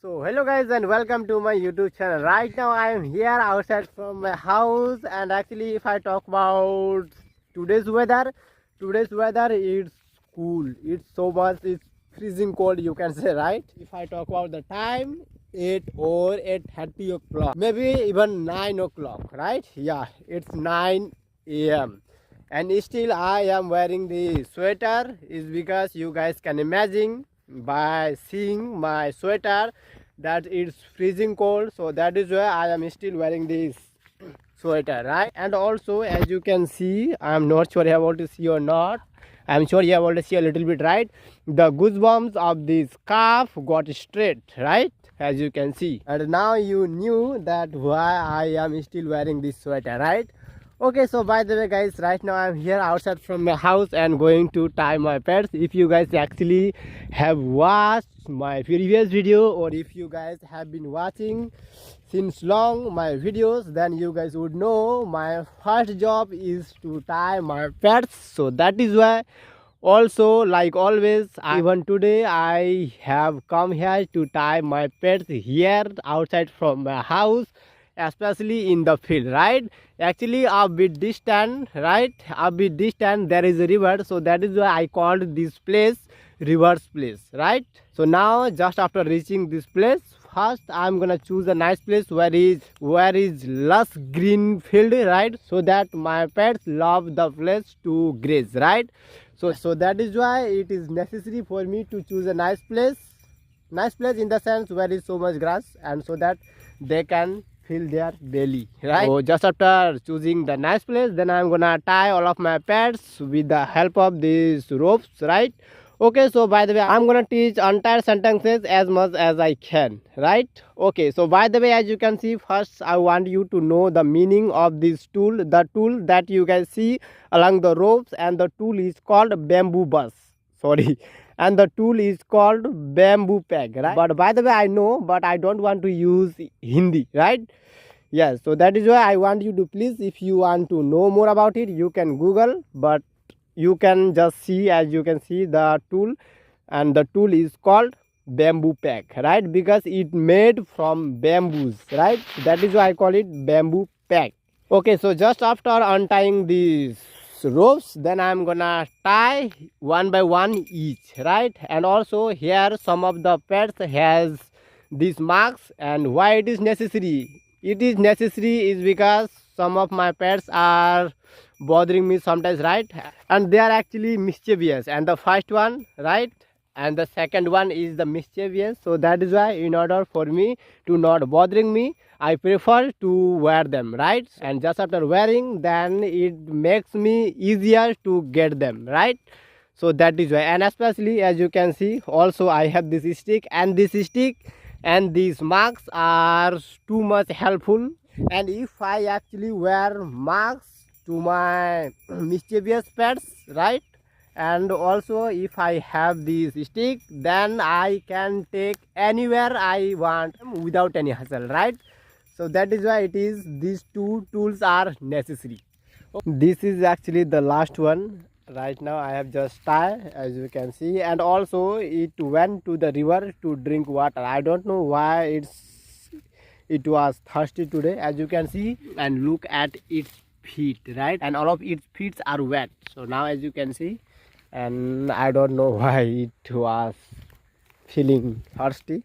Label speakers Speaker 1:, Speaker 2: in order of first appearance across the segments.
Speaker 1: So hello guys and welcome to my YouTube channel. Right now I am here outside from my house, and actually if I talk about today's weather, it's cool. It's so much, it's freezing cold, you can say, right? If I talk about the time, 8 or 8:30 o'clock, maybe even 9 o'clock, right? Yeah, it's 9 a.m. and still I am wearing the sweater. Is because you guys can imagine by seeing my sweater that it's freezing cold, so that is why I am still wearing this sweater, right? And also, as you can see, I'm not sure you're able to see or not. I'm sure you're able to see a little bit, right? The goosebumps of this calf got straight, right? As you can see, and now you knew that why I am still wearing this sweater, right? Okay, so by the way guys, right now I'm here outside from my house and going to tie my pets. If you guys actually have watched my previous video, or if you guys have been watching since long my videos, then you guys would know my first job is to tie my pets. So that is why also, like always, even today I have come here to tie my pets here outside from my house, especially in the field, right? Actually a bit distant, right? A bit distant there is a river, so that is why I called this place river's place, right? So now just after reaching this place, first I'm gonna choose a nice place where is lush green field, right? So that my pets love the place to graze, right? So that is why it is necessary for me to choose a nice place in the sense where is so much grass, and so that they can fill their belly, right? So just after choosing the nice place, then I'm gonna tie all of my pets with the help of these ropes, right? Okay, so by the way, I'm gonna teach entire sentences as much as I can, right? Okay, so by the way, as you can see, first I want you to know the meaning of this tool. The tool that you can see along the ropes, and the tool is called bamboo bus, sorry, and the tool is called bamboo peg, right? But by the way, I know, but I don't want to use Hindi, right? Yes, so that is why I want you to please, if you want to know more about it, you can Google, but you can just see, as you can see the tool, and the tool is called bamboo peg, right? Because it made from bamboos, right? That is why I call it bamboo peg. Okay, so just after untying these ropes, then I'm gonna tie one by one each, right? And also here some of the pets has these marks, and why it is necessary? It is necessary is because some of my pets are bothering me sometimes, right? And they are actually mischievous, and the first one, right, and the second one is the mischievous. So that is why, in order for me to not bothering me, I prefer to wear them, right? And just after wearing, then it makes me easier to get them, right? So that is why. And especially as you can see, also I have this stick, and this stick and these marks are too much helpful. And if I actually wear marks to my mischievous pets, right, and also if I have this stick, then I can take anywhere I want without any hassle, right? So that is why it is these two tools are necessary. This is actually the last one. Right now I have just tied, as you can see, and also it went to the river to drink water. I don't know why it was thirsty today, as you can see, and look at its feet, right? And all of its feet are wet. So now as you can see, and I don't know why it was feeling thirsty.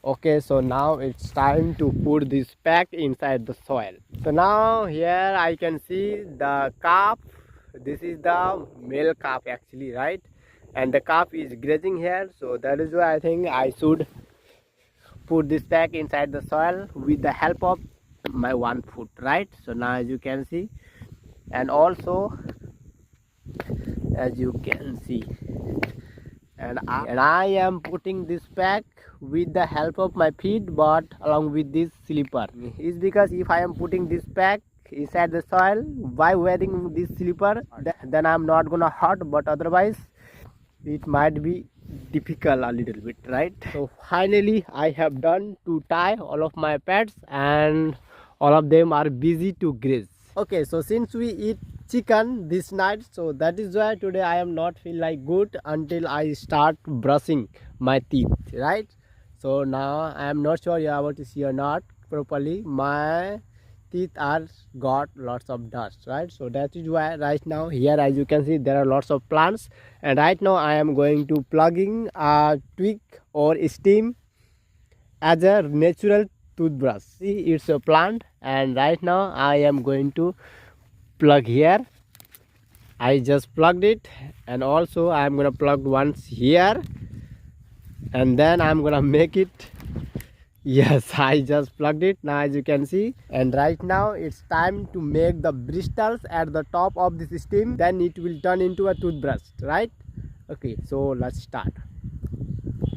Speaker 1: Okay, so now it's time to put this pack inside the soil. So now here I can see the calf. This is the male calf actually, right? And the calf is grazing here, so that is why I think I should put this pack inside the soil with the help of my 1 foot, right? So now as you can see, and also as you can see, and I am putting this pack with the help of my feet, but along with this slipper. Is because if I am putting this pack inside the soil by wearing this slipper, then I'm not gonna hurt, but otherwise it might be difficult a little bit, right? So finally I have done to tie all of my pets, and all of them are busy to graze. Okay, so since we eat chicken this night, so that is why today I am not feel like good until I start brushing my teeth, right? So now I am not sure you are able to see or not properly. My teeth are got lots of dust, right? So that is why right now here, as you can see, there are lots of plants, and right now I am going to plugging a twig or stem as a natural toothbrush. See, it's a plant, and right now I am going to plug here. I just plugged it, and also I am gonna plug once here, and then I'm gonna make it. Yes, I just plugged it now, as you can see. And right now it's time to make the bristles at the top of this stem, then it will turn into a toothbrush, right? Okay, so let's start.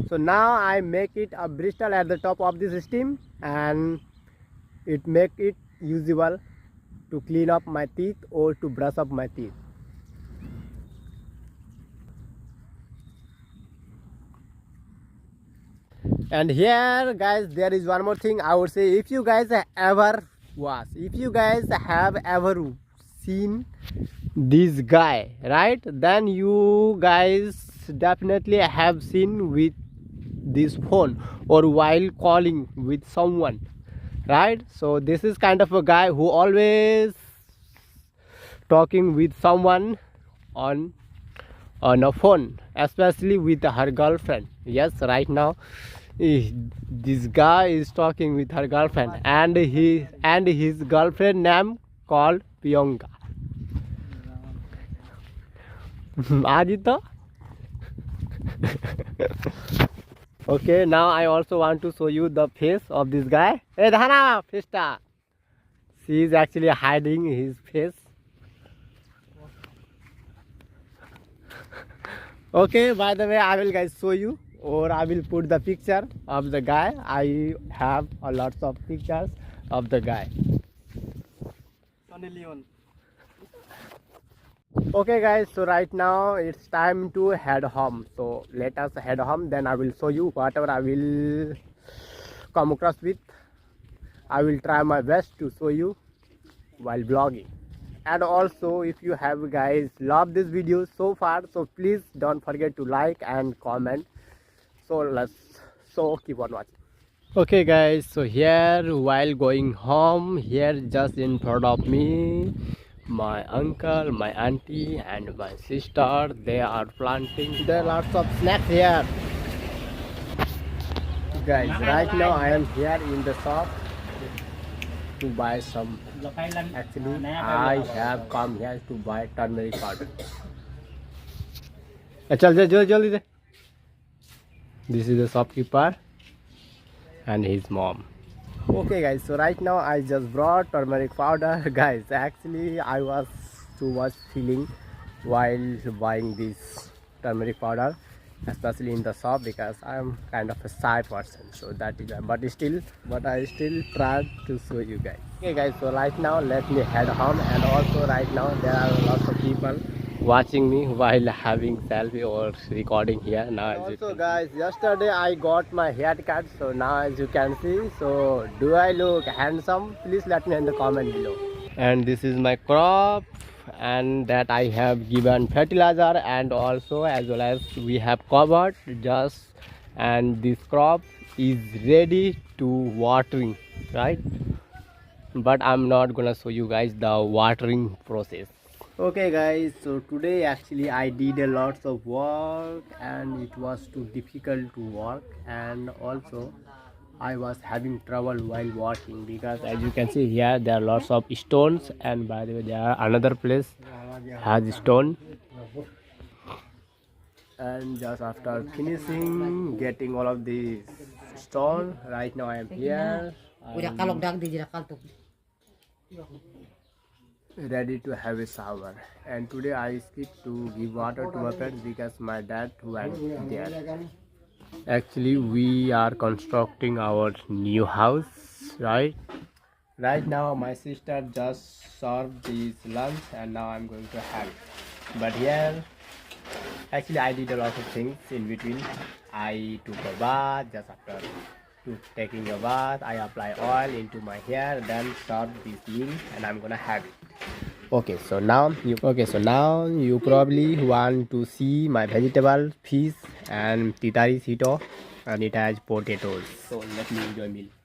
Speaker 1: So now I make it a bristle at the top of this stem, and it make it usable to clean up my teeth or to brush up my teeth. And here guys, there is one more thing I would say. If you guys have ever seen this guy, right, then you guys definitely have seen with this phone or while calling with someone, right? So this is kind of a guy who always talking with someone on a phone, especially with her girlfriend. Yes, right now this guy is talking with her girlfriend, and his girlfriend name called Priyanka. Ajito. Okay, now I also want to show you the face of this guy. Hey Dhana, Fista. She is actually hiding his face. Okay, by the way, I will guys show you, or I will put the picture of the guy. I have a lots of pictures of the guy. Okay guys, so right now it's time to head home. So let us head home, then I will show you whatever I will come across with. I will try my best to show you while vlogging. And also, if you have guys loved this video so far, so please don't forget to like and comment. So keep on watching. Okay guys, so here while going home, here just in front of me, my uncle, my auntie and my sister, they are planting. There are lots of snacks here. Guys, right now I am here in the shop to buy some. Actually, I have come here to buy turmeric powder. This is the shopkeeper and his mom. Okay guys, so right now I just brought turmeric powder. Guys, actually I was too much feeling while buying this turmeric powder, especially in the shop, because I am kind of a shy person. So that is why, but I still tried to show you guys. Okay guys, so right now let me head home. And also right now there are lots of people watching me while having selfie or recording here. Now also guys, yesterday I got my haircut, so now as you can see, so do I look handsome? Please let me in the comment below. And this is my crop, and that I have given fertilizer, and also as well as we have covered just, and this crop is ready to watering, right? But I'm not gonna show you guys the watering process. Okay guys, so today actually I did a lots of work, and it was too difficult to work, and also I was having trouble while walking, because as you can see here there are lots of stones, and by the way there are another place has stone. And just after finishing getting all of these stone, right now I am here ready to have a shower. And today I skipped to give water to my pets because my dad went there. Actually we are constructing our new house, right now my sister just served this lunch, and now I'm going to have it. But here actually I did a lot of things in between. I took a bath. Just after taking a bath, I apply oil into my hair, then serve this meal, and I'm gonna have it. Okay, so now you probably want to see my vegetable, fish and titari sito, and it has potatoes. So let me enjoy meal.